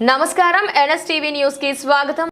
నమస్కారం NSTV news కి స్వాగతం।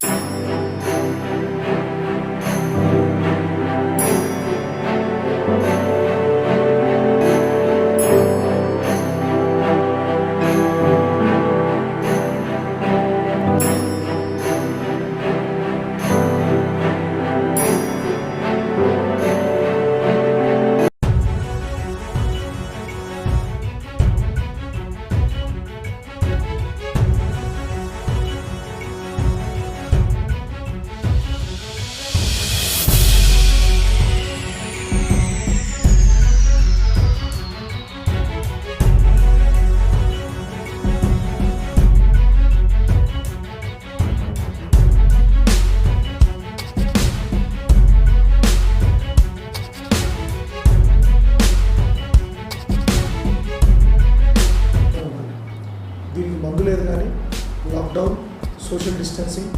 దీనికి మందు లేదు కానీ లాక్డౌన్ సోషల్ డిస్టెన్సింగ్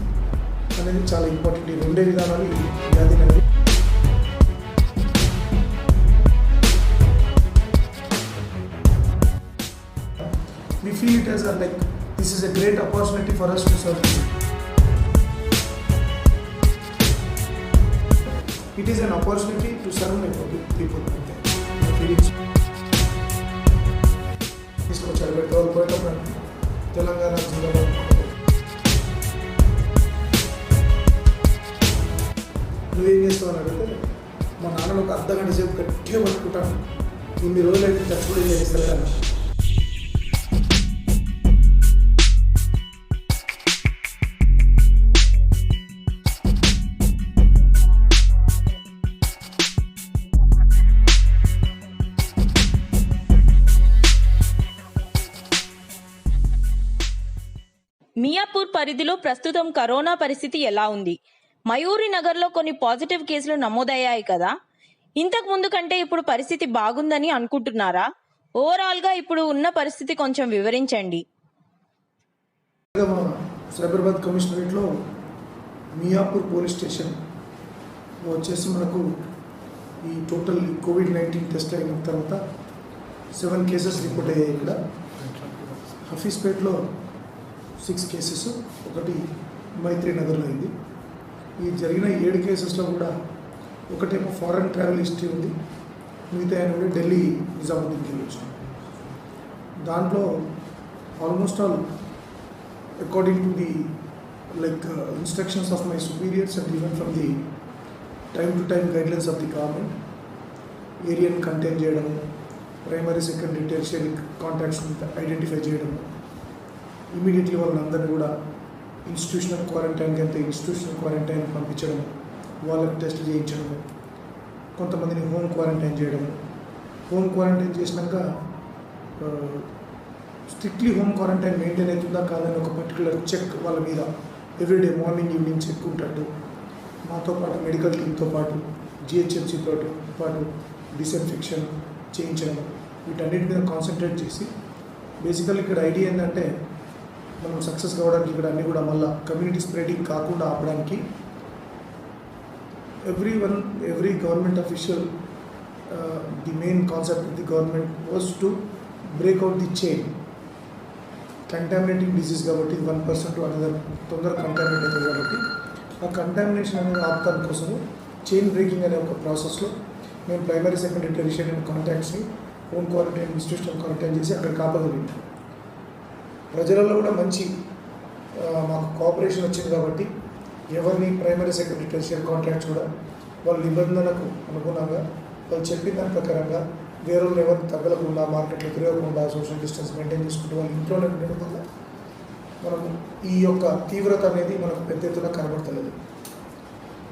అనేది చాలా ఇంపార్టెంట్। ఈ రెండే విధానాలు ఈ వ్యాధి అనేది we feel it as a like this is a great opportunity for us to serve people. It is an opportunity to serve people. Feelings తీసుకొచ్చారు పెట్రోల్ పోయేటప్పుడు తెలంగాణ జిల్లాలో నువ్వేం చేస్తావు అని అడిగితే మా నాన్నను ఒక అర్ధగంట సేపు గట్టిగా పట్టుకుంటాను, ఇన్ని రోజులు అయితే టచ్ కూడా చేస్తారు కదా। మియాపూర్ పరిధిలో ప్రస్తుతం కరోనా పరిస్థితి ఎలా ఉంది? మయూరి నగర్లో కొన్ని పాజిటివ్ కేసులు నమోదయ్యాయి కదా, ఇంతకు ముందు కంటే ఇప్పుడు పరిస్థితి బాగుందని అనుకుంటున్నారా? ఓవరాల్గా ఇప్పుడు ఉన్న పరిస్థితి కొంచెం వివరించండి। సైబరాబాద్ కమిషనరేట్లో మియాపూర్ పోలీస్ స్టేషన్ వచ్చేసి మనకు ఈ టోటల్ కోవిడ్-19 టెస్ట్ అయిన తర్వాత 7 కేసెస్ రిపోర్ట్ అయ్యాయి। ఇక్కడ హఫీజ్పేట్లో 6 కేసెస్, ఒకటి మైత్రి నగర్లో అయింది। ఈ జరిగిన 7 కేసెస్లో కూడా ఒకటేమో ఫారెన్ ట్రావెల్ హిస్టరీ ఉంది, మిగతా ఆయన కూడా ఢిల్లీ నిజాముద్దీన్కి వెళ్ళి వచ్చాం। దాంట్లో almost all according to the like instructions of my superiors and even from the time to time guidelines of the government, ఏరియాని కంటైన్ చేయడము, ప్రైమరీ సెకండరీ టెర్షియరీ కాంటాక్ట్స్ని ఐడెంటిఫై చేయడము, ఇమీడియట్లీ వాళ్ళందరినీ కూడా ఇన్స్టిట్యూషనల్ క్వారంటైన్కి అయితే ఇన్స్టిట్యూషనల్ క్వారంటైన్ పంపించడం, వాళ్ళకి టెస్ట్ చేయించడము, కొంతమందిని home quarantine చేయడము। హోమ్ క్వారంటైన్ చేసినాక స్ట్రిక్ట్లీ హోమ్ క్వారంటైన్ మెయింటైన్ అవుతుందా కాదని ఒక పర్టికులర్ చెక్ వాళ్ళ మీద ఎవ్రీడే మార్నింగ్ ఈవినింగ్ చెక్ ఉంటట్టు మాతో పాటు మెడికల్ టీమ్తో పాటు జిహెచ్ఎంసీతో పాటు డిస్ఇన్ఫెక్షన్ చేయించడం, వీటన్నిటి మీద కాన్సన్ట్రేట్ చేసి బేసికల్ ఇక్కడ ఐడియా ఏంటంటే మనం సక్సెస్ కావడానికి ఇక్కడ అన్నీ కూడా మళ్ళీ కమ్యూనిటీ స్ప్రెడింగ్ కాకుండా ఆపడానికి every government official the main concept of the government was to break out the chain contaminating disease కాబట్టి 1% టు అనదర్ తొందరగా కంటామినేట్ అవుతుంది కాబట్టి ఆ కంటామినేషన్ అనేది ఆపడం కోసము చైన్ బ్రేకింగ్ అనే ఒక ప్రాసెస్లో మేము ప్రైమరీ సెకండరీ టెరిషియరీ కాంటాక్ట్స్ని హోమ్ క్వారంటైన్ ఇన్స్టిట్యూషనల్ క్వారంటైన్ చేసి అక్కడ కాపగలిగాం। ప్రజలలో కూడా మంచి మాకు కోఆపరేషన్ వచ్చింది కాబట్టి ఎవరిని ప్రైమరీ సెకండరీ టెరిషియరీ కాంట్రాక్ట్స్ కూడా వాళ్ళ నిబంధనలకు అనుగుణంగా వాళ్ళు చెప్పిన దాని ప్రకారంగా వేరే ఎవరిని తగ్గలకుండా మార్కెట్లో తిరగకుండా సోషల్ డిస్టెన్స్ మెయింటైన్ చేసుకుంటూ వాళ్ళు ఇంట్లోనే ఉండడం వల్ల మనం ఈ యొక్క తీవ్రత అనేది మనకు పెద్ద ఎత్తున కనబడతలేదు।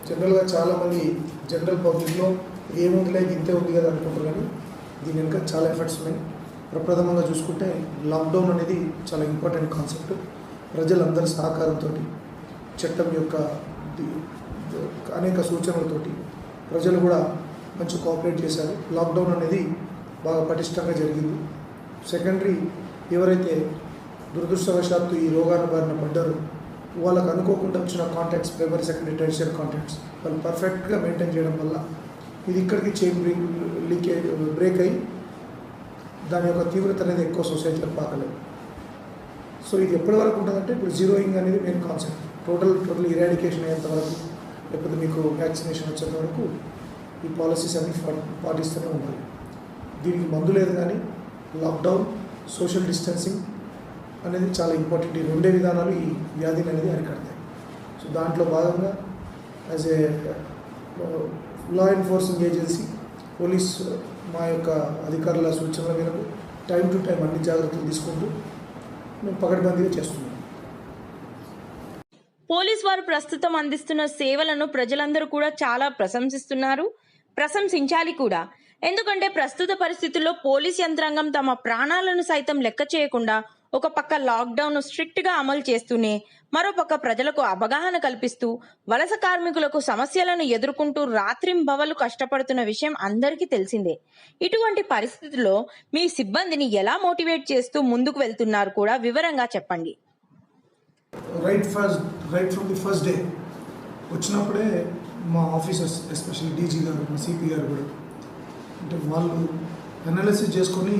జనరల్గా చాలామంది జనరల్ పబ్లిక్లో ఏముందిలే ఇంతే ఉంది కదా అనుకుంటారు, కానీ దీని వెనుక చాలా ఎఫర్ట్స్ ఉన్నాయి। ప్రప్రథమంగా చూసుకుంటే లాక్డౌన్ అనేది చాలా ఇంపార్టెంట్ కాన్సెప్ట్। ప్రజలందరి సహకారంతో చట్టం యొక్క అనేక సూచనలతోటి ప్రజలు కూడా మంచి కోఆపరేట్ చేశారు। లాక్డౌన్ అనేది బాగా పటిష్టంగా జరిగింది। సెకండరీ ఎవరైతే దురదృష్టవశాత్తు ఈ రోగాన్ని బారిన పడ్డారో వాళ్ళకు అనుకోకుండా వచ్చిన contacts primary secondary tertiary contacts వాళ్ళు పర్ఫెక్ట్గా మెయింటైన్ చేయడం వల్ల ఇది ఇక్కడికి చైన్ బ్రేక్ అయ్యి దాని యొక్క తీవ్రత అనేది ఎక్కువ సొసైటీలో పాకలేదు। సో ఇది ఎప్పటి వరకు ఉంటుందంటే ఇప్పుడు జీరోయింగ్ అనేది మెయిన్ కాన్సెప్ట్. టోటల్ ఇరాడికేషన్ అయ్యేంత వరకు, లేకపోతే మీకు వ్యాక్సినేషన్ వచ్చేంత వరకు ఈ పాలసీస్ అన్ని పాటిస్తూనే ఉండాలి. దీనికి మందు లేదు, కానీ లాక్డౌన్, సోషల్ డిస్టెన్సింగ్ అనేది చాలా ఇంపార్టెంట్. ఈ రెండే విధానాలు ఈ వ్యాధిని అనేది అరికడతాయి. సో దాంట్లో భాగంగా as a law enforcing agency, police మా యొక్క అధికారుల సూచనల మేరకు టైం టు టైం అన్ని జాగ్రత్తలు తీసుకుంటూ మేము పకడ్బందీగా చేస్తున్నాం. పోలీస్ వారు ప్రస్తుతం అందిస్తున్న సేవలను ప్రజలందరూ కూడా చాలా ప్రశంసించాలి కూడా. ఎందుకంటే ప్రస్తుత పరిస్థితుల్లో పోలీస్ యంత్రాంగం తమ ప్రాణాలను సైతం లెక్క చేయకుండా ఒక పక్క లాక్డౌన్ స్ట్రిక్ట్ గా అమలు చేస్తూనే మరోపక్క ప్రజలకు అవగాహన కల్పిస్తూ వలస కార్మికులకు సమస్యలను ఎదుర్కొంటూ రాత్రింబవలు కష్టపడుతున్న విషయం అందరికీ తెలిసిందే. ఇటువంటి పరిస్థితుల్లో మీ సిబ్బందిని ఎలా మోటివేట్ చేస్తూ ముందుకు వెళ్తున్నారు కూడా వివరంగా చెప్పండి. Right from the first day వచ్చినప్పుడే మా ఆఫీసర్స్, ఎస్పెషల్లీ డీజీ గారు, మా సిపి గారు కూడా, అంటే వాళ్ళు అనాలిసిస్ చేసుకొని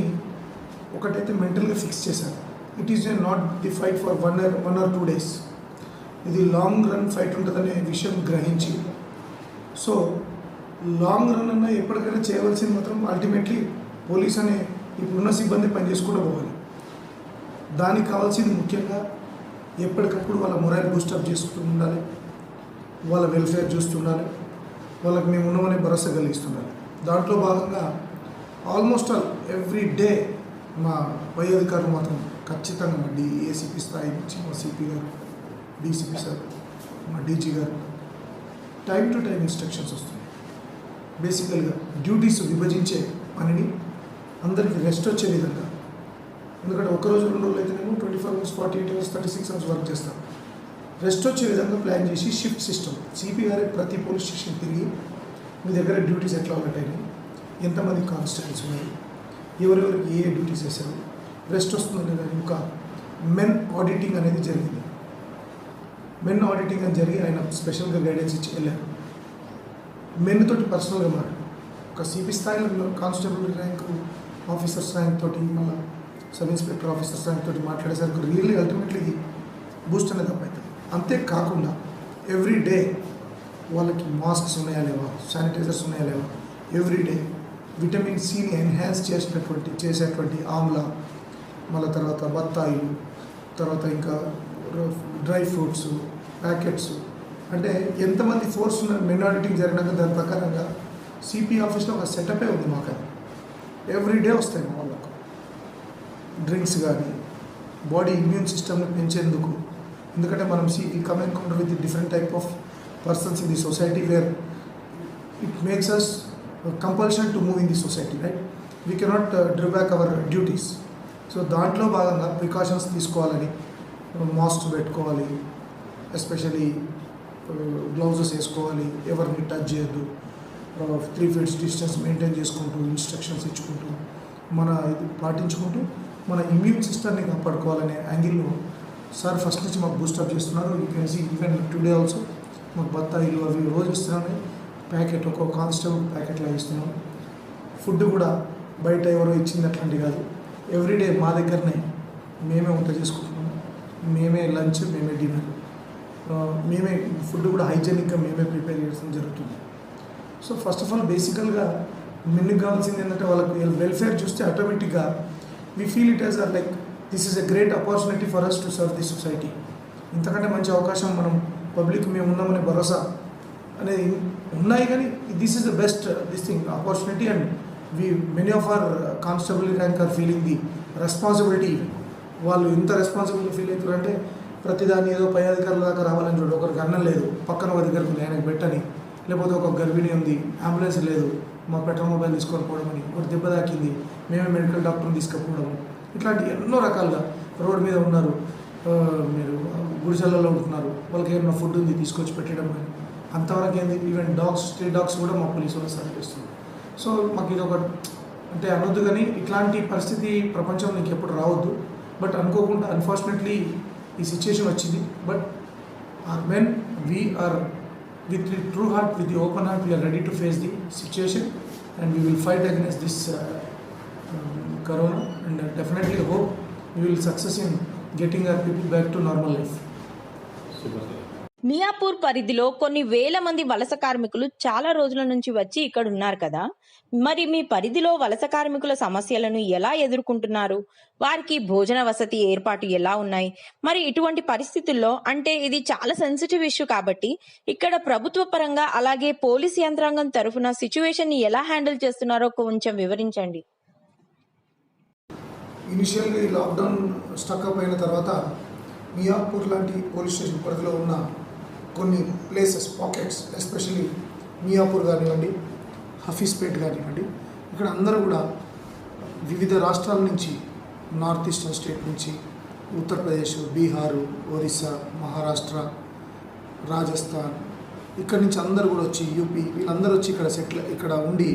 ఒకటైతే మెంటల్గా ఫిక్స్ చేశారు. It is not the fight for 1 or 2 days. ఇది లాంగ్ రన్ ఫైట్ ఉంటుందనే విషయం గ్రహించి, సో లాంగ్ రన్ అన్న ఎప్పటికైనా చేయవలసింది మాత్రం అల్టిమేట్లీ పోలీస్ అనే ఇప్పుడున్న సిబ్బంది పనిచేసుకుంటూ పోవాలి. దానికి కావాల్సింది ముఖ్యంగా ఎప్పటికప్పుడు వాళ్ళ మొరైల్ బూస్టప్ చేసుకుంటూ ఉండాలి, వాళ్ళ వెల్ఫేర్ చూస్తుండాలి, వాళ్ళకి మేము ఉన్నామనే భరోసా కలిగిస్తుండాలి. దాంట్లో భాగంగా ఆల్మోస్ట్ ఆల్ ఎవ్రీ డే మా పై అధికారులు మాత్రం ఖచ్చితంగా మా ఏసీపీ స్థాయి నుంచి మా సిపి గారు, డీసీపీ సార్, మా డీజీ గారు టైం టు టైం ఇన్స్ట్రక్షన్స్ వస్తున్నాయి. బేసికల్గా డ్యూటీస్ విభజించే పనిని అందరికీ రెస్ట్ వచ్చే విధంగా, ఎందుకంటే ఒకరోజు 2 రోజులు అయితేనేమో 24 hours, 48 hours, 36 hours వర్క్ చేస్తాం. రెస్ట్ వచ్చే విధంగా ప్లాన్ చేసి షిఫ్ట్ సిస్టమ్, సిపి గారే ప్రతి పోలీస్ స్టేషన్ తిరిగి మీ దగ్గర డ్యూటీస్ ఎట్లా ఉంటాయి, ఎంతమంది కానిస్టేబుల్స్ ఉన్నాయి, ఎవరెవరికి ఏ డ్యూటీస్ వేశారు, రెస్ట్ వస్తుందని కానీ ఒక మెన్ ఆడిటింగ్ అనేది జరిగింది. మెన్ ఆడిటింగ్ అని జరిగి ఆయన స్పెషల్గా గైడెన్స్ ఇచ్చి వెళ్ళారు. మెన్ తోటి పర్సనల్గా మాట్లాడు, ఒక సిపి స్థాయిలో కానిస్టేబుల్ ర్యాంక్, ఆఫీసర్స్ ర్యాంక్ తోటి, మళ్ళీ సబ్ ఇన్స్పెక్టర్ ఆఫీసర్స్ ర్యాంక్ తోటి మాట్లాడేసరికి రియల్లీ అల్టిమేట్లీ బూస్ట్ అనేది తప్పవుతుంది. అంతేకాకుండా ఎవ్రీ డే వాళ్ళకి మాస్క్స్ ఉన్నాయా లేవా, శానిటైజర్స్ ఉన్నాయా లేవా, ఎవ్రీ డే విటమిన్ సిని ఎన్హాన్స్ చేసేటువంటి ఆమ్లా, మళ్ళీ తర్వాత బత్తాయిలు, తర్వాత ఇంకా డ్రై ఫ్రూట్స్, ప్యాకెట్స్, అంటే ఎంతమంది ఫోర్స్ ఉన్న మెన్ ఆడిటింగ్ జరిగినాక దాని ప్రకారంగా సిపి ఆఫీస్లో ఒక సెటపే ఉంది మాకు. అది ఎవ్రీ డే వస్తాయి మా వాళ్ళకు డ్రింక్స్ కానీ, బాడీ ఇమ్యూన్ సిస్టమ్ని పెంచేందుకు. ఎందుకంటే మనం come encounter with different type of persons in the society where it makes us compulsion to move in the society, right? We cannot draw back our duties. So దాంట్లో భాగంగా precautions తీసుకోవాలని, mask పెట్టుకోవాలి, especially gloves వేసుకోవాలి, ఎవరిని touch చేయొద్దు, 3 feet distance maintain చేసుకుంటూ, instructions ఇచ్చుకుంటూ, మన ఇది పాటించుకుంటూ మన ఇమ్యూన్ సిస్టమ్ని కాపాడుకోవాలనే యాంగిల్లో సార్ ఫస్ట్ నుంచి మాకు బూస్టప్ చేస్తున్నారు. You can see even today also మాకు బత్తాయిలు అవి రోజు ఇస్తున్నాను. ప్యాకెట్ ఒక్కొక్క కానిస్టేబుల్ ప్యాకెట్లో ఇస్తున్నాం. ఫుడ్ కూడా బయట ఎవరో ఇచ్చింది అట్లాంటి కాదు, ఎవ్రీడే మా దగ్గరనే మేమే వంట చేసుకుంటున్నాము, మేమే లంచ్, మేమే డిన్నర్, మేమే ఫుడ్ కూడా హైజెనిక్గా మేమే ప్రిపేర్ చేయడం జరుగుతుంది. సో ఫస్ట్ ఆఫ్ ఆల్ బేసికల్గా మెన్కి కావాల్సింది ఏంటంటే వాళ్ళకి వెల్ఫేర్ చూస్తే ఆటోమేటిక్గా we feel it as like this is a great opportunity for us to serve the society. ఇంతకంటే మంచి అవకాశం మనం పబ్లిక్ మేము ఉన్నామనే భరోసా అనేది ఉన్నాయి. కానీ this is the best opportunity and many of our constable rank are feeling the responsibility. వాళ్ళు ఇంత రెస్పాన్సిబుల్ ఫీల్ అవుతారంటే ప్రతిదాన్ని ఏదో పై అధికారుల దాకా రావాలని చూడు, ఒకరికి అన్నం లేదు, పక్కన ఒక దగ్గరకు ఉంది ఆయనకు పెట్టని, లేకపోతే ఒక గర్భిణీ ఉంది, అంబులెన్స్ లేదు, మా పెట్రోల్ మొబైల్ తీసుకొని పోవడం అని, ఒకటి దెబ్బ తాకింది, మేమే మెడికల్ డాక్టర్ని తీసుకుపోవడం, ఇట్లాంటి ఎన్నో రకాలుగా రోడ్డు మీద ఉన్నారు, మీరు గుడిసెలలో ఉంటున్నారు, వాళ్ళకి ఏమైనా ఫుడ్ ఉంది తీసుకొచ్చి పెట్టడం అని, అంతవరకు ఏంది ఈవెన్ స్ట్రీట్ డాగ్స్ కూడా మా పోలీసు వాళ్ళు సరిపిస్తుంది. సో మాకు ఇది ఒక అంటే అనొద్దు, కానీ ఇట్లాంటి పరిస్థితి ప్రపంచంలో ఇంకెప్పుడు రావద్దు. బట్ అనుకోకుండా అన్ఫార్చునేట్లీ ఈ సిచ్యుయేషన్ వచ్చింది. But when we're with the true heart, with the open heart, we are ready to face the situation and we will fight against this corona, and definitely hope we will success in getting our people back to normal life. Miyapur పరిధిలో కొన్ని వేల మంది వలస కార్మికులు చాలా రోజుల నుంచి వచ్చి ఇక్కడ ఉన్నారు కదా. మరి మీ పరిధిలో వలస కార్మికుల సమస్యలను ఎలా ఎదుర్కొంటున్నారు? వారికి భోజన వసతి ఏర్పాటు ఎలా ఉన్నాయి? మరి ఇటువంటి పరిస్థితుల్లో అంటే ఇది చాలా సెన్సిటివ్ ఇష్యూ కాబట్టి ఇక్కడ ప్రభుత్వ పరంగా అలాగే పోలీస్ యంత్రాంగం తరఫున సిచ్యువేషన్ ని ఎలా హ్యాండిల్ చేస్తున్నారో కొంచెం వివరించండి. ఇనిషియల్లీ లాక్డౌన్ స్టక్అప్ అయిన తర్వాత మియాపూర్ లాంటి పోలీస్ స్టేషన్ పరిధిలో ఉన్న కొన్ని ప్లేసెస్ పాకెట్స్, ఎస్పెషల్లీ మియాపూర్ కానివ్వండి, హఫీజ్పేట్ కానివ్వండి, ఇక్కడ అందరూ కూడా వివిధ రాష్ట్రాల నుంచి, నార్త్ ఈస్టర్న్ స్టేట్ నుంచి, ఉత్తరప్రదేశ్, బీహారు, ఒరిస్సా, మహారాష్ట్ర, రాజస్థాన్, ఇక్కడి నుంచి అందరూ కూడా వచ్చి, యూపీ, వీళ్ళందరూ వచ్చి ఇక్కడ ఉండి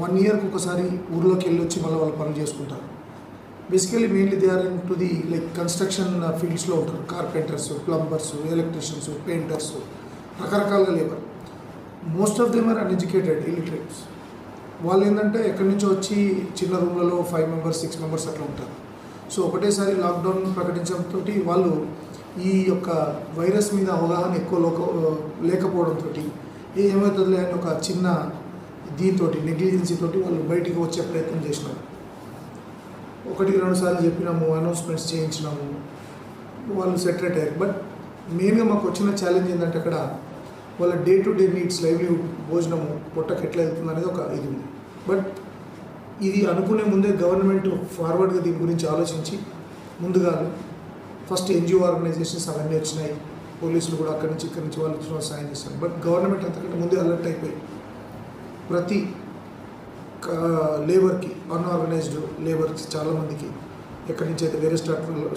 1 yearకి ఒకసారి ఊర్లోకి వెళ్ళి వచ్చి మళ్ళీ వాళ్ళు పనులు చేసుకుంటారు. Basically mainly they are into the like construction ఫీల్డ్స్లో ఉంటారు. కార్పెంటర్స్, ప్లంబర్స్, ఎలక్ట్రీషియన్స్, పెయింటర్స్, రకరకాలుగా labour. Most of them are uneducated, illiterates. వాళ్ళు ఏంటంటే ఎక్కడి నుంచో వచ్చి చిన్న రూమ్లలో 5 members 6 members అట్లా ఉంటారు. సో ఒకటేసారి లాక్డౌన్ ప్రకటించడంతో వాళ్ళు ఈ యొక్క వైరస్ మీద అవగాహన ఎక్కువ లేకపోవడంతో ఏమవుతుందిలే అని ఒక చిన్న దీంతో నెగ్లిజెన్సీ తోటి వాళ్ళు బయటికి వచ్చే ప్రయత్నం చేసినారు. 1-2 సార్లు చెప్పినాము, అనౌన్స్మెంట్స్ చేయించినాము, వాళ్ళు సెటరేట్ అయ్యారు. బట్ మెయిన్గా మాకు వచ్చిన ఛాలెంజ్ ఏంటంటే అక్కడ వాళ్ళ day to day needs, livelihood, భోజనము పొట్టకి ఎట్లా వెళ్తుంది అనేది ఒక ఇది ఉంది. బట్ ఇది అనుకునే ముందే గవర్నమెంట్ ఫార్వర్డ్గా దీని గురించి ఆలోచించి ముందుగా ఫస్ట్ NGO ఆర్గనైజేషన్స్ అవన్నీ వచ్చినాయి, పోలీసులు కూడా అక్కడి నుంచి ఇక్కడి నుంచి వాళ్ళు వచ్చిన సాయం చేస్తారు. బట్ గవర్నమెంట్ అంతకంటే ముందే అలర్ట్ అయిపోయి ప్రతి లేబర్కి, అన్ఆర్గనైజ్డ్ లేబర్కి చాలామందికి ఎక్కడి నుంచి అయితే వేరే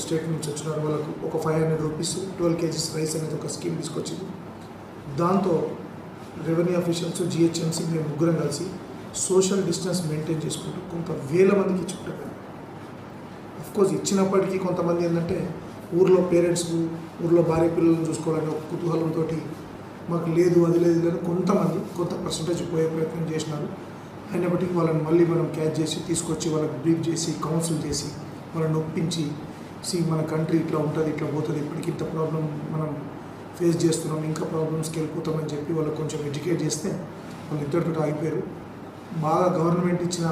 స్టేట్ నుంచి వచ్చినారో వాళ్ళకు ఒక 500 rupees 12 kgs రైస్ అనేది ఒక స్కీమ్ తీసుకొచ్చింది. దాంతో రెవెన్యూ ఆఫీషియల్స్, GHMC మేము ముగ్గురం కలిసి సోషల్ డిస్టెన్స్ మెయింటైన్ చేసుకుంటూ కొంత వేల మందికి ఇచ్చుకుంటారు. అఫ్కోర్స్ ఇచ్చినప్పటికీ కొంతమంది ఏంటంటే ఊర్లో పేరెంట్స్, ఊర్లో భార్య పిల్లలను చూసుకోవాలని ఒక కుతూహలంతో మాకు లేదు అది లేదు అని కొంత పర్సంటేజ్ పోయే ప్రయత్నం చేసినారు. అయినప్పటికీ వాళ్ళని మళ్ళీ మనం క్యాచ్ చేసి తీసుకొచ్చి వాళ్ళకి బ్రీఫ్ చేసి కౌన్సిల్ చేసి వాళ్ళని ఒప్పించి, మన కంట్రీ ఇట్లా ఉంటుంది, ఇట్లా పోతుంది, ఇప్పటికి ఇంత ప్రాబ్లం మనం ఫేస్ చేస్తున్నాం, ఇంకా ప్రాబ్లమ్స్కి వెళ్ళిపోతామని చెప్పి వాళ్ళకి కొంచెం ఎడ్యుకేట్ చేస్తే వాళ్ళు ఇద్దరితో ఆగిపోయారు. బాగా గవర్నమెంట్ ఇచ్చిన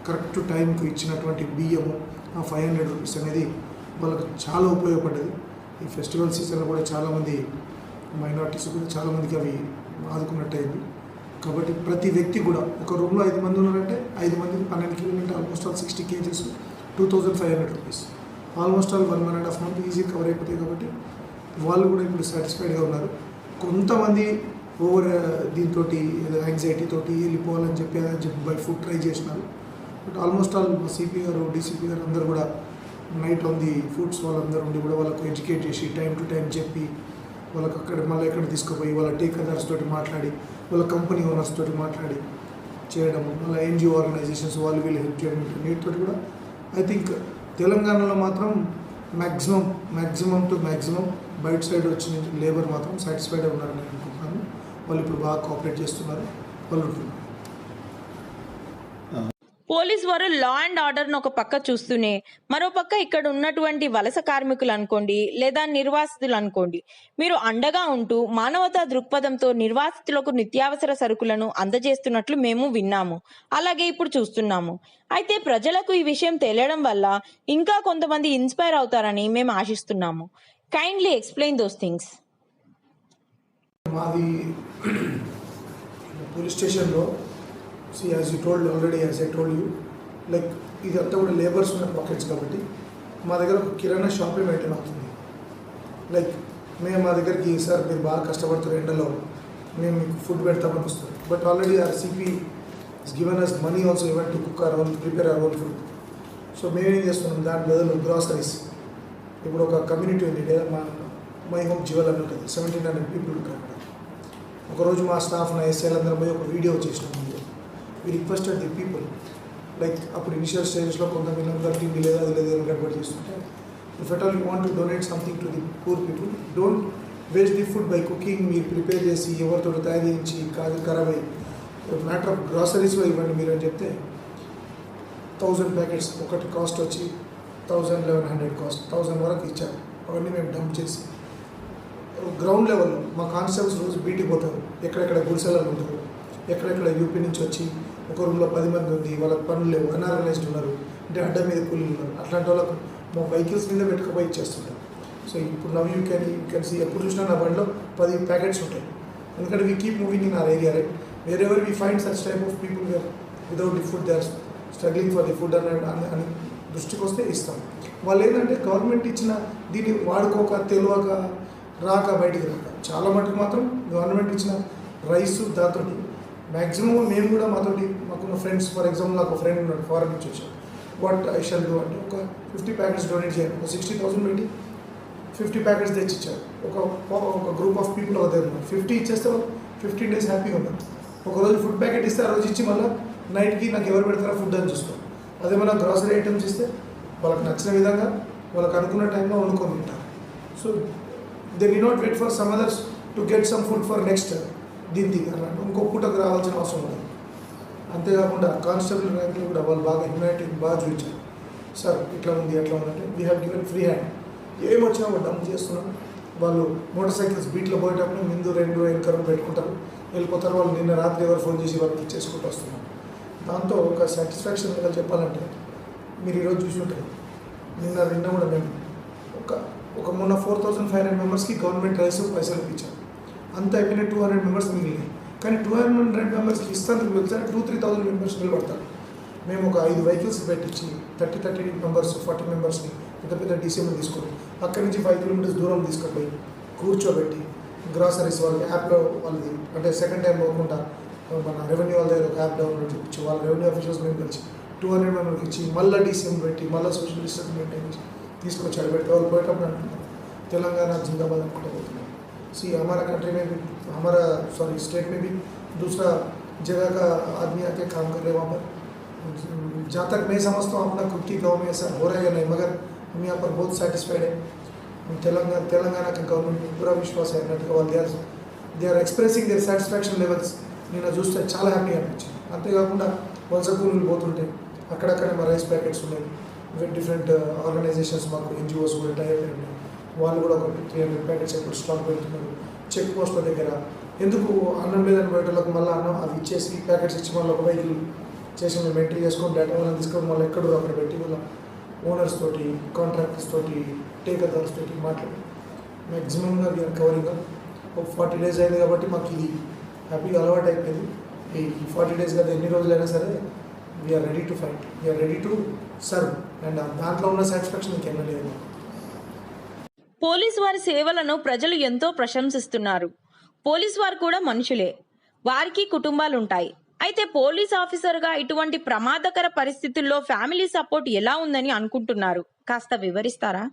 కరెక్ట్ టైంకి ఇచ్చినటువంటి బియ్యము, ఆ 500 rupees అనేది వాళ్ళకు చాలా ఉపయోగపడ్డది. ఈ ఫెస్టివల్ సీజన్లో కూడా చాలామంది మైనారిటీస్ కూడా చాలామందికి అవి ఆదుకున్నట్టయింది. కాబట్టి ప్రతి వ్యక్తి కూడా ఒక రూమ్లో 5 మంది ఉన్నారంటే 5 మందికి 12 kg అంటే almost all 60 kgs 2500 rupees, almost all 1.5 month easy cover అయిపోతాయి. కాబట్టి వాళ్ళు కూడా ఇప్పుడు సాటిస్ఫైడ్గా ఉన్నారు. కొంతమంది ఓవర్ దీంతో యాంగ్జైటీ తోటి వెళ్ళిపోవాలని చెప్పి బై ఫుడ్ ట్రై చేసినారు. బట్ ఆల్మోస్ట్ ఆల్ CP గారు, DCP గారు అందరూ కూడా నైట్ ఆన్ ది ఫుడ్స్ వాళ్ళందరూ ఉండి కూడా వాళ్ళకు ఎడ్యుకేట్ చేసి టైం టు టైం చెప్పి వాళ్ళకి అక్కడ మళ్ళీ ఎక్కడ తీసుకుపోయి వాళ్ళ టేకర్స్ తోటి మాట్లాడి, వాళ్ళ కంపెనీ ఓనర్స్ తోటి మాట్లాడి చేయడం, మళ్ళీ NGO ఆర్గనైజేషన్స్ వాళ్ళు వీళ్ళు హెల్ప్ చేయడం, వీటితో కూడా ఐ థింక్ తెలంగాణలో మాత్రం మ్యాక్సిమం టు మ్యాక్సిమం బయట సైడ్ వచ్చిన లేబర్ మాత్రం సాటిస్ఫైడ్ ఉన్నారని అనుకుంటున్నాను. వాళ్ళు ఇప్పుడు బాగా కోఆపరేట్ చేస్తున్నారు, వాళ్ళు ఉంటున్నారు. పోలీస్ వారు లా అండ్ ఆర్డర్ ను ఒక పక్క చూస్తూనే మరో పక్క ఇక్కడ ఉన్నటువంటి వలస కార్మికులు అనుకోండి లేదా నిర్వాసితులు అనుకోండి, మీరు అండగా ఉంటూ మానవతా దృక్పథంతో నిర్వాసితులకు నిత్యావసర సరుకులను అందజేస్తున్నట్లు మేము విన్నాము, అలాగే ఇప్పుడు చూస్తున్నాము. అయితే ప్రజలకు ఈ విషయం తెలియడం వల్ల ఇంకా కొంతమంది ఇన్స్పైర్ అవుతారని మేము ఆశిస్తున్నాము. Kindly explain those things. మాది పోలీస్ స్టేషన్లో as I told you, like ఇదంతా కూడా లేబర్స్ ఉన్న పాకెట్స్ కాబట్టి మా దగ్గర ఒక కిరాణా షాపే మెయింటైన్ అవుతుంది. లైక్ మేము మా దగ్గరికి సార్ మీరు బాగా కష్టపడుతున్న ఎండలో మేము మీకు ఫుడ్ పెడతామని వస్తుంది. But already our CP has given us money also even to cook our own, prepare our own food. So మేమేం చేస్తున్నాం, దాని బదులు గ్రాసరీస్, ఇప్పుడు ఒక కమ్యూనిటీ ఉంది, మై హోమ్ జ్యువెల్ అని ఉంటుంది, 1700 people ఉంటారు అక్కడ. ఒకరోజు మా స్టాఫ్ నా SIలందరం పోయి ఒక వీడియో చేసినాం. We requested the people, like అప్పుడు ఇనిషియల్ స్టేజెస్లో కొంతమంది తిండి లేదా అది లేదా గడబడి చేస్తుంటే, if at all you want to donate something to the poor people, don't waste the food by cooking. మీరు ప్రిపేర్ చేసి ఎవరితో తయారు చేయించి కాదు ఖరాబ్ అయ్యి మ్యాటర్ ఆఫ్ గ్రాసరీస్లో ఇవ్వండి మీరు అని చెప్తే 1000 ప్యాకెట్స్ ఒకటి కాస్ట్ వచ్చి 1100 కాస్ట్ 1000 వరకు ఇచ్చారు. అవన్నీ మేము డంప్ చేసి గ్రౌండ్ లెవెల్లో మా కానిస్టేబుల్స్ రోజు బీటీకి పోతారు, ఎక్కడెక్కడ గుడిసెలలో ఉంటారు, ఎక్కడెక్కడ యూపీ నుంచి వచ్చి ఒక రూమ్లో 10 మంది ఉంది, వాళ్ళకి పనులు లేవు, అన్ఆర్గనైజ్డ్ ఉన్నారు, అంటే అడ్డ మీద కూలీలు ఉన్నారు. అట్లాంటి వాళ్ళకు మా వెహికల్స్ మీద పెట్టుకుపోయి ఇచ్చేస్తుంటారు. సో ఇప్పుడు నవ్ యూ కెన్ సీ ఎప్పుడు చూసినా నా బండిలో 10 ప్యాకెట్స్ ఉంటాయి. ఎందుకంటే we keep moving in our area, right? Wherever we find such type of people where without the food they are struggling for the food అని దృష్టికి వస్తే ఇస్తాం. వాళ్ళు ఏంటంటే గవర్నమెంట్ ఇచ్చిన దీన్ని వాడుకోక తెలియక రాక బయటికి రాక చాలా మటుకు మాత్రం గవర్నమెంట్ ఇచ్చిన రైస్ దాంతో మ్యాక్సిమం మేము కూడా మాకున్న ఫ్రెండ్స్, ఫర్ ఎగ్జాంపుల్ నాకు ఒక ఫ్రెండ్ ఉన్నాడు ఫారెన్ నుంచి వచ్చాడు. వాట్ ఐ షల్ డూ అంటే ఒక 50 ప్యాకెట్స్ డొనేట్ చేయాలి, ఒక 60,000 పెట్టి 50 ప్యాకెట్స్ తెచ్చిచ్చారు. ఒక గ్రూప్ ఆఫ్ పీపుల్ ఒక దగ్గర 50 ఇచ్చేస్తే 15 days హ్యాపీగా ఉన్నారు. ఒకరోజు ఫుడ్ ప్యాకెట్ ఇస్తే ఆ రోజు ఇచ్చి మళ్ళీ నైట్కి నాకు ఎవరు పెడతారా ఫుడ్ అని చూస్తాం. అదే మన గ్రాసరీ ఐటమ్స్ ఇస్తే వాళ్ళకి నచ్చిన విధంగా వాళ్ళకి అనుకున్న టైంలో వండుకొని తింటారు. So they we not wait for some others to get some food for next దీనికి అన్నట్టు ఇంకో పూటకు రావాల్సిన అవసరం ఉండదు. అంతేకాకుండా కానిస్టేబుల్ ర్యాంక్లో కూడా వాళ్ళు బాగా హ్యూమానిటీ బాగా చూపించారు. సార్ ఇట్లా ఉంది అట్లా ఉందంటే we have given free hand, ఏమొచ్చినా వాళ్ళు డంప్ చేస్తున్నాం. వాళ్ళు మోటార్ సైకిల్స్ బీట్లో పోయేటప్పుడు ముందు 2 వెనకరం పెట్టుకుంటారు, వెళ్ళిపోతారు. వాళ్ళు నిన్న రాత్రి ఎవరు ఫోన్ చేసి వాళ్ళకి ఇచ్చేసుకుంటూ వస్తున్నారు. దాంతో ఒక సాటిస్ఫాక్షన్ మీద చెప్పాలంటే మీరు ఈరోజు చూసి ఉంటారు. నిన్న కూడా మేము ఒక మొన్న 4,500 మెంబర్స్కి గవర్నమెంట్ రైస్ పైసలు ఇచ్చాం. అంత అయిపోయిన 200 మెంబర్స్ మిగిలినాయి. కానీ 200 మెంబర్స్కి ఇస్తానికి వెళ్తే 2,000-3,000 మెంబర్స్ నిలబడతారు. మేము ఒక 5 వెహికల్స్ పెట్టించి 30 మెంబర్స్ 40 మెంబర్స్ని పెద్ద డీసీఎంలు తీసుకొని అక్కడి నుంచి 5 kilometers దూరం తీసుకుపోయి కూర్చోబెట్టి గ్రాసరీస్ వాళ్ళకి యాప్లో వాళ్ళది అంటే సెకండ్ టైం పోకుండా మన రెవెన్యూ వాళ్ళ దగ్గర ఒక యాప్ డౌన్లోడ్ చేయించి వాళ్ళ రెవెన్యూ ఆఫీసర్స్ మేము కలిసి 200 మెంబర్కి ఇచ్చి మళ్ళీ డీసీఎం పెట్టి మళ్ళీ సోషల్ డిస్టెన్స్ మెయింటైన్ చేసి తీసుకొచ్చి అడబెట్టి వాళ్ళు పోయేటప్పుడు అంటున్నారు తెలంగాణ జిందాబాద్ అనుకుంటూ పోతున్నాం. सी हमारा कंट्री में भी हमारा स्टेट में भी दूसरा जगह का आदमी आके काम कर रहे हैं वहाँ पर. जहाँ तक मैं समझता हूँ अपना खुद की गाँव में ऐसा हो रहा है या नहीं, मगर हम यहाँ पर बहुत सेटिस्फाइड है. तेलंगाना के गवर्नमेंट में पूरा विश्वास है अన్నట్టుగా వాళ్ళు they are expressing their satisfaction levels నేను చూస్తే చాలా హ్యాపీ అనిపించింది. అంతేకాకుండా వలస కూలీలు పోతుంటే అక్కడక్కడ మా రైస్ ప్యాకెట్స్ ఉన్నాయి. డిఫరెంట్ ఆర్గనైజేషన్స్ మాకు ఎన్జిఓస్ కూడా టైప్ ఉన్నాయి. వాళ్ళు కూడా ఒక 300 ప్యాకెట్స్ ఎప్పుడు స్టాక్ పెడుతున్నారు. చెక్ పోస్ట్ల దగ్గర ఎందుకు అన్నం లేదని బయటలకు మళ్ళీ అన్నం అవి ఇచ్చేసి ప్యాకెట్స్ ఇచ్చి మళ్ళీ ఒక వెహికల్ చేసి మేము ఎంట్రీ చేసుకొని డేటా వాళ్ళని తీసుకొని మళ్ళీ ఎక్కడో అక్కడ పెట్టి వాళ్ళ ఓనర్స్ తోటి కాంట్రాక్టర్స్ తోటి టేకర్స్ తోటి మాట్లాడి మ్యాక్సిమంగా వీఆర్ కవరింగ్ ఒక 40 days అయింది కాబట్టి మాకు ఇది హ్యాపీగా అలవాటు అయిపోయింది. ఈ 40 days కదా ఎన్ని రోజులైనా సరే we're ready to fight, we're ready to serve and దాంట్లో ఉన్న సాటిస్ఫాక్షన్ ఇంకెన్నో లేదు. పోలీసు వారి సేవలను ప్రజలు ఎంతో ప్రశంసిస్తున్నారు. పోలీసు వారు కూడా మనుషులే, వారికి కుటుంబాలుంటాయి. అయితే పోలీస్ ఆఫీసర్గా ఇటువంటి ప్రమాదకర పరిస్థితుల్లో ఫ్యామిలీ సపోర్ట్ ఎలా ఉందని అనుకుంటున్నారు? కాస్త వివరిస్తారా?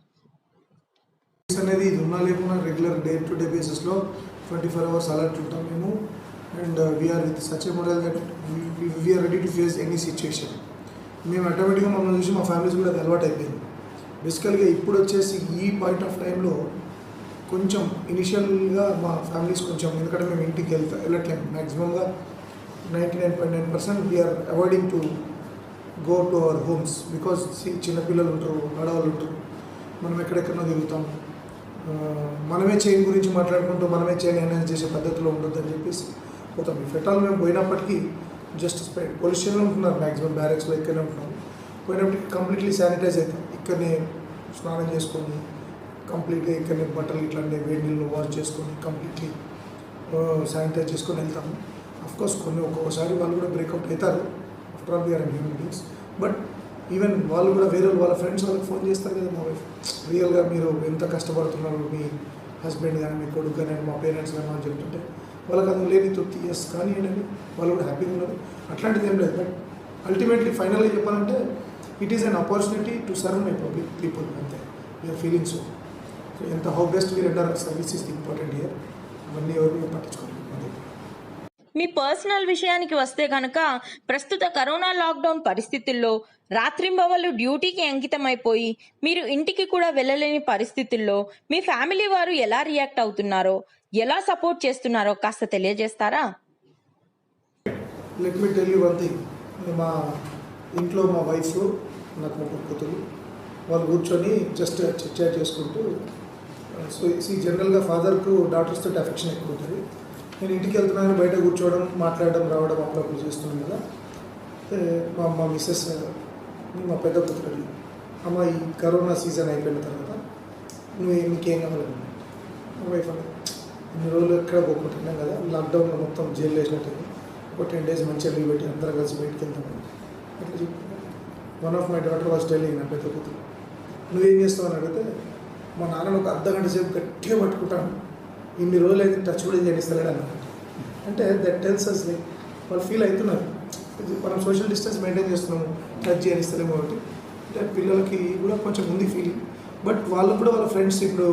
అనేది ఇది ఉన్నా లేకున్నా రెగ్యులర్ డే టు డే బేసిస్లో 24 hours అలర్ట్ ఉంటాం మేము. And we're with such a model that we're ready to face any situation. మేము ఆటోమేటిక్గా మమ్మల్ని చూసి మా ఫ్యామిలీస్ కూడా అది అలవాటు అయిపోయింది. బేసికల్గా ఇప్పుడు వచ్చేసి ఈ పాయింట్ ఆఫ్ టైంలో కొంచెం ఇనిషియల్గా మా ఫ్యామిలీస్ కొంచెం ఎందుకంటే మేము ఇంటికి వెళ్ళట్లేము. మ్యాక్సిమంగా 99.9% we're avoiding to go to our homes because చిన్నపిల్లలు ఉంటారు, ఆడవాళ్ళు ఉంటారు, మనం ఎక్కడెక్కడో తిరుగుతాం. మనమే చైన్ గురించి మాట్లాడుకుంటూ మనమే చైన్ ఎన్హాన్స్ చేసే పద్ధతిలో ఉండొద్దని చెప్పేసి పోతాం. ఈ ఫెటాల్ మేము పోయినప్పటికీ జస్ట్ పోలీస్ స్టేషన్లో ఉంటున్నారు, మ్యాక్సిమం బ్యారెక్స్లో ఇక్కడనే ఉంటున్నాం. పోయినప్పటికీ కంప్లీట్లీ శానిటైజ్ అవుతాం. ఇక్కడనే స్నానం చేసుకొని కంప్లీట్గా ఇక్కడనే బట్టలు ఇట్లాంటి వేడి నీళ్ళు వాష్ చేసుకొని కంప్లీట్లీ శానిటైజ్ చేసుకొని వెళ్తాము. అఫ్కోర్స్ ఒక్కొక్కసారి వాళ్ళు కూడా బ్రేక్అవుట్ అవుతారు. After all we're human beings. But even వాళ్ళు కూడా వేరే వాళ్ళ ఫ్రెండ్స్ వాళ్ళకి ఫోన్ చేస్తారు కదా, మా వైఫ్ రియల్గా మీరు ఎంత కష్టపడుతున్నారు మీ హస్బెండ్ కానీ మీ కొడుకు కానీ మా పేరెంట్స్ కానీ అని చెప్తుంటే వాళ్ళకి అది లేని తృప్తి ఎస్ కానీ ఏంటంటే వాళ్ళు కూడా హ్యాపీగా ఉన్నారు. అట్లాంటిది ఏం లేదు. బట్ అల్టిమేట్లీ ఫైనల్గా చెప్పాలంటే it is an opportunity to serve my public people అంతే. వీఆర్ ఫీలింగ్ సో ఎంత how best we render service is important here. అవన్నీ ఎవరు పట్టించుకోవాలి. మీ పర్సనల్ విషయానికి వస్తే కనుక ప్రస్తుత కరోనా లాక్డౌన్ పరిస్థితుల్లో రాత్రింబవళ్ళు డ్యూటీకి అంకితమైపోయి మీరు ఇంటికి కూడా వెళ్ళలేని పరిస్థితుల్లో మీ ఫ్యామిలీ వారు ఎలా రియాక్ట్ అవుతున్నారో, ఎలా సపోర్ట్ చేస్తున్నారో కాస్త తెలియజేస్తారా? Let me tell you one thing. మా ఇంట్లో మా వైఫ్, నాకు 3 కూతురు, వాళ్ళు కూర్చొని జస్ట్ చిట్ చేసుకుంటూ సో జనరల్గా ఫాదర్కు డాటర్స్తో అఫెక్షన్ ఎక్కువ ఉంటుంది. నేను ఇంటికి వెళ్తున్నాను, బయట కూర్చోవడం, మాట్లాడడం, రావడం అప్పుడప్పుడు చేస్తున్నాను కదా. మా మిస్సెస్ మా పెద్ద పుత్రుడు, అమ్మ ఈ కరోనా సీజన్ అయిపోయిన తర్వాత నీకేం కావాలండి మా వైఫ్ అని, ఇన్ని రోజులు ఎక్కడ పోకుంటున్నాం కదా, లాక్డౌన్లో మొత్తం జైలు వేసినట్టు ఒక 10 days మంచిగా లీవ్ పెట్టి అందరం కలిసి బయటికి వెళ్తామని అట్లా చెప్పి one of my daughter was telling, నా పెద్ద కూతురు, నువ్వేం చేస్తావు అని అడిగితే మా నాన్నను ఒక అర్ధగంట సేపు గట్టిగా పట్టుకుంటాను, ఇన్ని రోజులు అయితే టచ్ కూడా చేయనిస్తలేడు అన్నమాట. అంటే దట్ టెల్స్ అస్ లైక్ వాళ్ళు ఫీల్ అవుతున్నారు, మనం సోషల్ డిస్టెన్స్ మెయింటైన్ చేస్తున్నాము, టచ్ చేయనిస్తలేము కాబట్టి. అంటే పిల్లలకి కూడా కొంచెం ఉంది ఫీలింగ్. బట్ వాళ్ళకు కూడా వాళ్ళ ఫ్రెండ్స్ ఇప్పుడు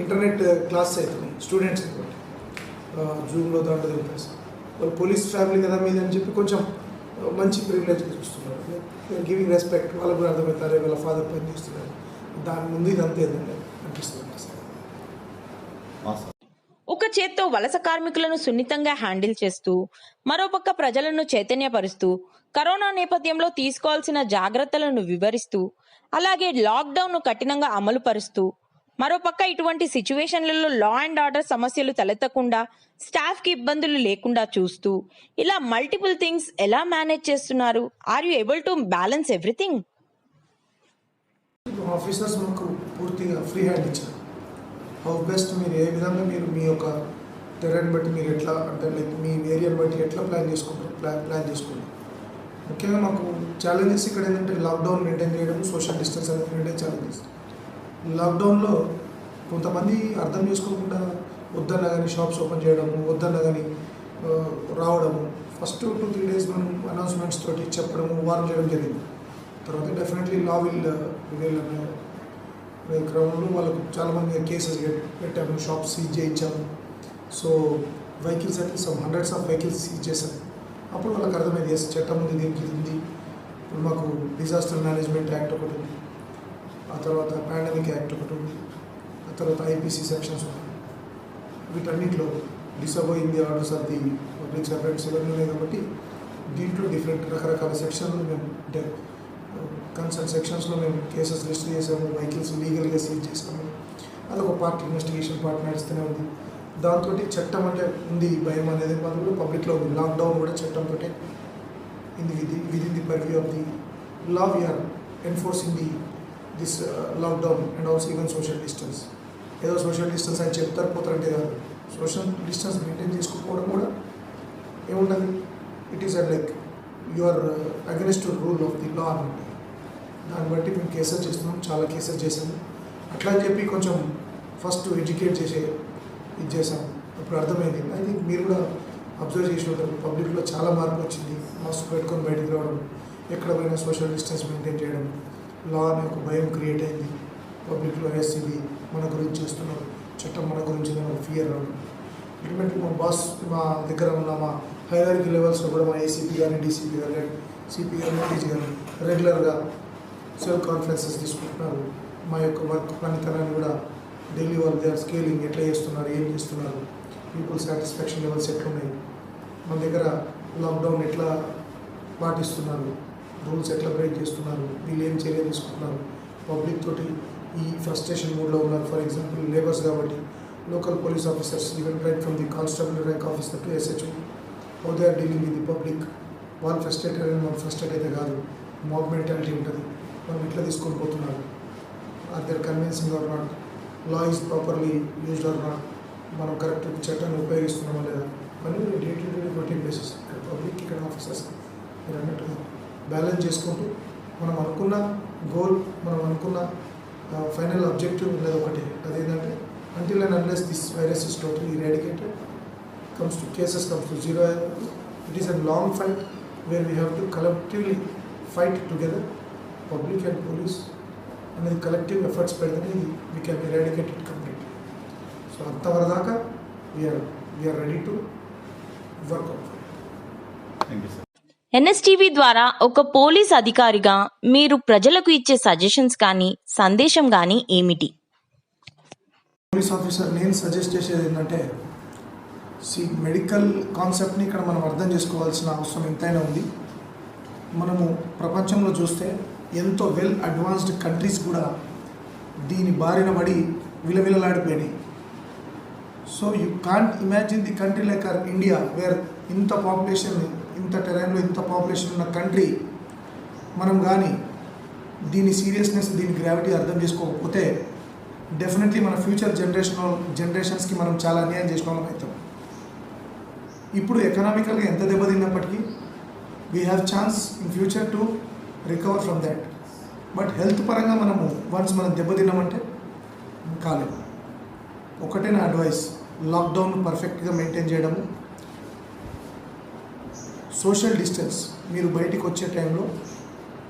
ఇంటర్నెట్ క్లాసెస్ అవుతున్నాయి స్టూడెంట్స్ కాబట్టి, జూమ్లో దాంట్లో దింపేసి వాళ్ళు పోలీస్ ఫ్యామిలీ కదా మీద అని చెప్పి కొంచెం మంచి ప్రివిలేజ్ చూస్తున్నారు, గివింగ్ రెస్పెక్ట్. వాళ్ళకు కూడా అర్థమవుతారే వాళ్ళ ఫాదర్ పని చేస్తున్నారు, దాని ముందు ఇదంతా ఏదండి అనిపిస్తుంది. ఒక చేత్తో వలస కార్మికులను సున్నితంగా హ్యాండిల్ చేస్తూ, మరోపక్క ప్రజలను చైతన్యపరుస్తూ, కరోనా నేపథ్యంలో తీసుకోవాల్సిన జాగ్రత్తలను వివరిస్తూ, అలాగే లాక్డౌన్ను కఠినంగా అమలు పరుస్తూ, మరోపక్క ఇటువంటి సిచ్యువేషన్లలో లా అండ్ ఆర్డర్ సమస్యలు తలెత్తకుండా, స్టాఫ్కి ఇబ్బందులు లేకుండా చూస్తూ, ఇలా మల్టిపుల్ థింగ్స్ ఎలా మేనేజ్ చేస్తున్నారు? Are you able to balance everything? Officers మాకు పూర్తిగా ఫ్రీ హ్యాండ్ ఇచ్చారు. హౌ బెస్ట్ మీరు ఏ విధంగా మీరు మీ యొక్క టెరెన్ బట్టి మీరు ఎట్లా అంటే లైక్ మీ ఏరియాని బట్టి ఎట్లా ప్లాన్ చేసుకుంటారు ప్లాన్ చేసుకోండి. ముఖ్యంగా మాకు ఛాలెంజెస్ ఇక్కడ ఏంటంటే లాక్డౌన్ మెయింటైన్ చేయడం, సోషల్ డిస్టెన్స్ అనేది మెయింటైన్ ఛాలెంజెస్. లాక్డౌన్లో కొంతమంది అర్థం చేసుకోకుండా వద్దన్నా కానీ షాప్స్ ఓపెన్ చేయడము, వద్దన్నా కానీ రావడము, ఫస్ట్ 2-3 days మనం అనౌన్స్మెంట్స్ తోటి చెప్పడము, వార్న్ చేయడం జరిగింది. తర్వాత డెఫినెట్లీ లా వీళ్ళ క్రమంలో వాళ్ళకు చాలామంది కేసెస్ పెట్టాము, షాప్స్ సీజ్ చేయించాము. సో వెహికల్స్ అయితే some hundreds of vehicles seize చేశాము. అప్పుడు వాళ్ళకి అర్థమైంది, ఎస్ చట్టం ఉంది, దీనికి ఇది ఉంది. ఇప్పుడు మాకు డిజాస్టర్ మేనేజ్మెంట్ యాక్ట్ ఒకటి ఉంది, ఆ తర్వాత పాండమిక్ యాక్ట్ ఒకటి ఉంది, ఆ తర్వాత ఐపీసీ సెక్షన్స్ ఉన్నాయి. వీటన్నిటిలో disobeying the orders of the public servants ఇవన్నీ ఉన్నాయి కాబట్టి దీంట్లో డిఫరెంట్ రకరకాల సెక్షన్లు మేము అంటే కన్సర్న్ సెక్షన్స్లో మేము కేసెస్ రిజిస్టర్ చేసాము, వెహికల్స్ లీగల్గా సీజ్ చేసాము. అదొక పార్ట్, ఇన్వెస్టిగేషన్ పార్ట్ నడుస్తూనే ఉంది. దాంతో చట్టం అంటే ఉంది భయం అనేది మాది కూడా పబ్లిక్లో ఉంది. లాక్డౌన్ కూడా చట్టంతో within the purview of the law we are enforcing this lockdown and also even social distance. ఏదో సోషల్ డిస్టెన్స్ అని చెప్తారు పోతారంటే కాదు, సోషల్ డిస్టెన్స్ మెయింటైన్ చేసుకోకపోవడం కూడా ఏముంటుంది, it is like you are against rule of the law అన్నమాట. దాన్ని బట్టి మేము కేసెస్ చేస్తున్నాం, చాలా కేసెస్ చేసాము. అట్లా అని చెప్పి కొంచెం ఫస్ట్ ఎడ్యుకేట్ ఇది చేసాము. అప్పుడు అర్థమైంది, అది మీరు కూడా అబ్జర్వ్ చేసి ఉంటారు, పబ్లిక్లో చాలా మార్పు వచ్చింది. మాస్క్ పెట్టుకొని బయటకు రావడం, ఎక్కడ పోయినా సోషల్ డిస్టెన్స్ మెయింటైన్ చేయడం, లా అనే ఒక భయం క్రియేట్ అయింది పబ్లిక్లో. ఎస్సీబీ మన గురించి చేస్తున్నారు, చట్టం మన గురించి ఫియర్ రావడం. అల్టిమేట్లీ మా బాస్ మా దగ్గర ఉన్న మా హైరార్కీ లెవెల్స్లో కూడా మా ఏసీపీ కానీ డీసీపీ కానీ సిపి కానీ డీజీ కానీ రెగ్యులర్గా సెల్ఫ్ కాన్ఫరెన్సెస్ తీసుకుంటున్నారు. మా యొక్క వర్క్ పనితనాన్ని కూడా డైలీ వాళ్ళు దే ఆర్ స్కేలింగ్, ఎట్లా చేస్తున్నారు, ఏం చేస్తున్నారు, పీపుల్ సాటిస్ఫాక్షన్ లెవెల్స్ ఎట్లున్నాయి, మన దగ్గర లాక్డౌన్ ఎట్లా పాటిస్తున్నారు, రూల్స్ ఎట్లా బ్రేక్ చేస్తున్నారు, వీళ్ళు ఏం చర్య తీసుకుంటున్నారు, పబ్లిక్ తోటి ఈ ఫ్రస్ట్రేషన్ మూడ్లో ఉన్నారు. ఫర్ ఎగ్జాంపుల్ లేబర్స్ కాబట్టి local police officers even right from the constable rank officer to SHO how they are dealing with the public. వాళ్ళు ఫ్రస్ట్రేట్ అయిన వాళ్ళు ఫ్రస్ట్రేట్ అయితే కాదు, మాబ్ మెంటాలిటీ ఉంటుంది, వాళ్ళు ఎట్లా తీసుకొని పోతున్నారు, are they are convincing or not, law is properly used or not, మనం కరెక్ట్ చట్టాన్ని ఉపయోగిస్తున్నామా లేదా అని day to day routine basis ఇక్కడ పబ్లిక్ ఇక్కడ ఆఫీసర్స్ మీరు అన్నట్టుగా బ్యాలెన్స్ చేసుకుంటూ మనం అనుకున్న గోల్, మనం అనుకున్న ఫైనల్ ఆబ్జెక్టివ్ ఉండేది ఒకటి, అదేంటంటే until and unless this virus is totally eradicated, comes to zero, it is a long fight where we have to collectively fight together, public and police, and the collective efforts we can eradicate it completely. So antavardaka we are ready to work on it. Thank you, sir. NSTV ద్వారా ఒక police అధికారిగా మీరు ప్రజలకు ఇచ్చే suggestions కానీ సందేశం కానీ ఏమిటి? పోలీస్ ఆఫీసర్ నేను సజెస్ట్ చేసేది ఏంటంటే, మెడికల్ కాన్సెప్ట్ని ఇక్కడ మనం అర్థం చేసుకోవాల్సిన అవసరం ఎంతైనా ఉంది. మనము ప్రపంచంలో చూస్తే ఎంతో వెల్ అడ్వాన్స్డ్ కంట్రీస్ కూడా దీని బారిన పడి విలవిలలాడిపోయినాయి. So you can't imagine the country like our India where ఇంత పాపులేషన్, ఇంత టెరైన్లో ఇంత పాపులేషన్ ఉన్న కంట్రీ మనం కానీ దీని సీరియస్నెస్, దీని గ్రావిటీ అర్థం చేసుకోకపోతే డెఫినెట్లీ మన ఫ్యూచర్ జనరేషన్స్కి మనం చాలా అన్యాయం చేసిన వాళ్ళం అవుతాం. ఇప్పుడు ఎకనామికల్గా ఎంత దెబ్బతిన్నప్పటికీ we have chance in future to recover from that. But health పరంగా మనం దెబ్బతిన్నామంటే కాలేదు. ఒకటే నా అడ్వైస్, లాక్డౌన్ పర్ఫెక్ట్గా మెయింటైన్ చేయడము, సోషల్ డిస్టెన్స్. మీరు బయటికి వచ్చే టైంలో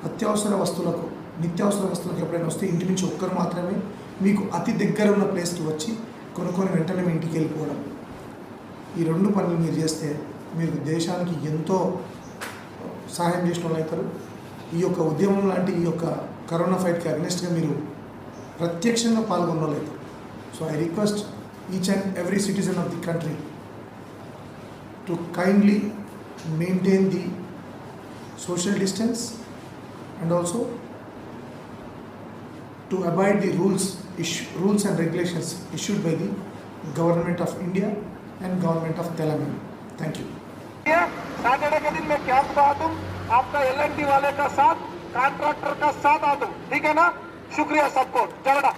అత్యవసర వస్తువులకు, నిత్యావసర వస్తువులకు ఎప్పుడైనా వస్తే ఇంటి నుంచి ఒక్కరు మాత్రమే మీకు అతి దగ్గర ఉన్న ప్లేస్కి వచ్చి కొనుక్కొని వెంటనే మీ ఇంటికి వెళ్ళిపోవడం. ఈ 2 పనులు మీరు చేస్తే మీరు దేశానికి ఎంతో సహాయం చేసిన వాళ్ళు అవుతారు. ఈ యొక్క ఉద్యమం లాంటి ఈ యొక్క కరోనా ఫైట్కి అగ్నెస్ట్గా మీరు ప్రత్యక్షంగా పాల్గొన్న వాళ్ళు అవుతారు. So I request each and every citizen of the country to kindly maintain the social distance and also to abide the rules and regulations issued by the Government of India and Government of Telangana. Thank you. Saturday के दिन मैं camp में आ दूं, आपका LNT वाले का साथ, contractor का साथ आ दूं, ठीक है ना? शुक्रिया सबको, चलना।